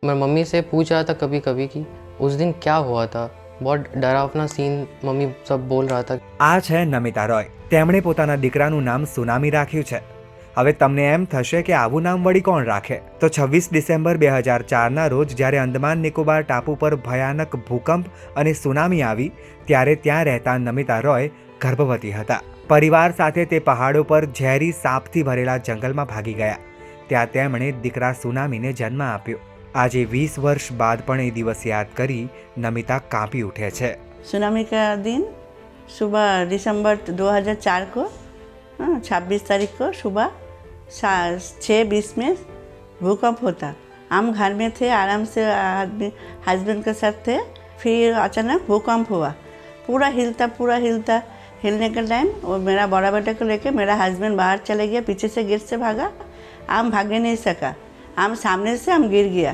मैं मम्मी से पूछ रहा था कभी कभी कि उस दिन क्या हुआ था। बहुत डरावना सीन मम्मी सब बोल रहा था। આ છે નમિતા રોય. તેમણે પોતાના દીકરાનું નામ સુનામી રાખ્યું છે. હવે તમને એમ થશે કે આવું નામ વળી કોણ રાખે? તો 26 ડિસેમ્બર 2004ના રોજ જ્યારે અંદમાન નિકોબાર ટાપુ પર ભયાનક ભૂકંપ અને સુનામી આવી ત્યારે ત્યાં રહેતા નમિતા રોય ગર્ભવતી હતા. પરિવાર સાથે તે પહાડો પર ઝેરી સાપથી ભરેલા જંગલમાં ભાગી ગયા. ત્યાં તેમણે દીકરા સુનામીને જન્મ આપ્યો. આજે 20 વર્ષ बाद પણ એ દિવસ યાદ કરી નમિતા કાંપી ઉઠે છે. सुनामी का दिन सुबह दिसंबर 2004 को 26 तारीख को सुबह 6:20 में भूकंप होता। हम घर में थे, आराम से हस्बैंड के साथ थे। फिर अचानक भूकंप हुआ, पूरा हिलता। हिलने के टाइम वो मेरा बड़ा बेटा को लेके मेरा हस्बैंड बाहर चले गया, पीछे से गेट से भागा। हम भागे नहीं सका, हम सामने से हम गिर गया।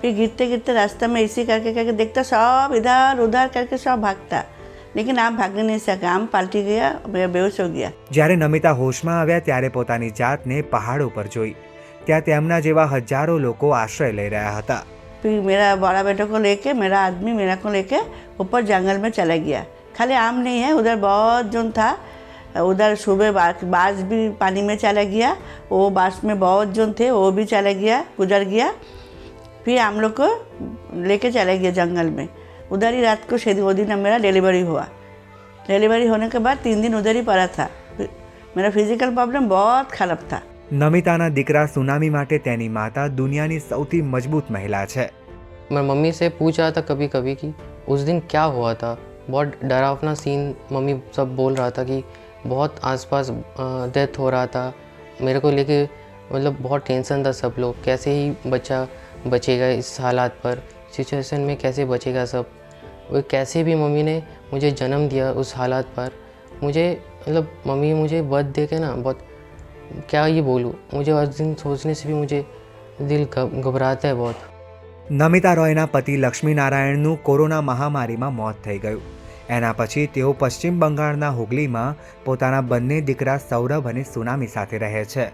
फिर गिरते रास्ते में इसी करके देखता सब इधर उधर करके सब भागता, लेकिन आप भाग नहीं सका। हम पलटी गया, मैं बेहोश हो गया। જ્યારે નમિતા હોશમાં આવ્યા ત્યારે પોતાની જાતને પહાડો પર જોઈ. ત્યાં તેમના જેવા હજારો લોકો આશ્રય લઈ રહ્યા હતા. फिर मेरा बड़ा बेटा को लेके मेरा आदमी मेरा को लेके ऊपर जंगल में चला गया। खाली आम नहीं है, उधर बहुत जोन था। उधर सुबह बाज भी पानी में चला गया, वो बाज में बहुत जोन थे वो भी चला गया, गुजर गया। फिर हम लोग को लेके चले गए जंगल में। उधर ही रात को वो दिन मेरा डिलीवरी हुआ। डिलीवरी होने के बाद 3 दिन उधर ही पड़ा था। मेरा फिजिकल प्रॉब्लम बहुत खराब था। નમિતાના દીકરા સુનામી માટે તેની માતા દુનિયાની સૌથી મજબૂત મહિલા છે. मैं मम्मी से पूछ रहा था कभी कभी कि उस दिन क्या हुआ था। बहुत डरावना सीन मम्मी सब बोल रहा था कि बहुत आसपास डेथ हो रहा था। मेरे को लेके मतलब बहुत टेंशन था सब लोग, कैसे ही बच्चा बचेगा इस हालात पर, सिचुएशन में कैसे बचेगा सब। वो कैसे भी मम्मी ने मुझे जन्म दिया उस हालात पर। मुझे मतलब मम्मी मुझे बर्थ दे के ना बहुत, क्या ये बोलूँ, मुझे उस दिन सोचने से भी मुझे दिल घबराता है बहुत। નમિતા રોયના પતિ લક્ષ્મીનારાયણનું કોરોના મહામારીમાં મોત થઈ ગયું. એના પછી તેઓ પશ્ચિમ બંગાળના હુગલીમાં પોતાના બંને દીકરા સૌરભ અને સુનામી સાથે રહે છે.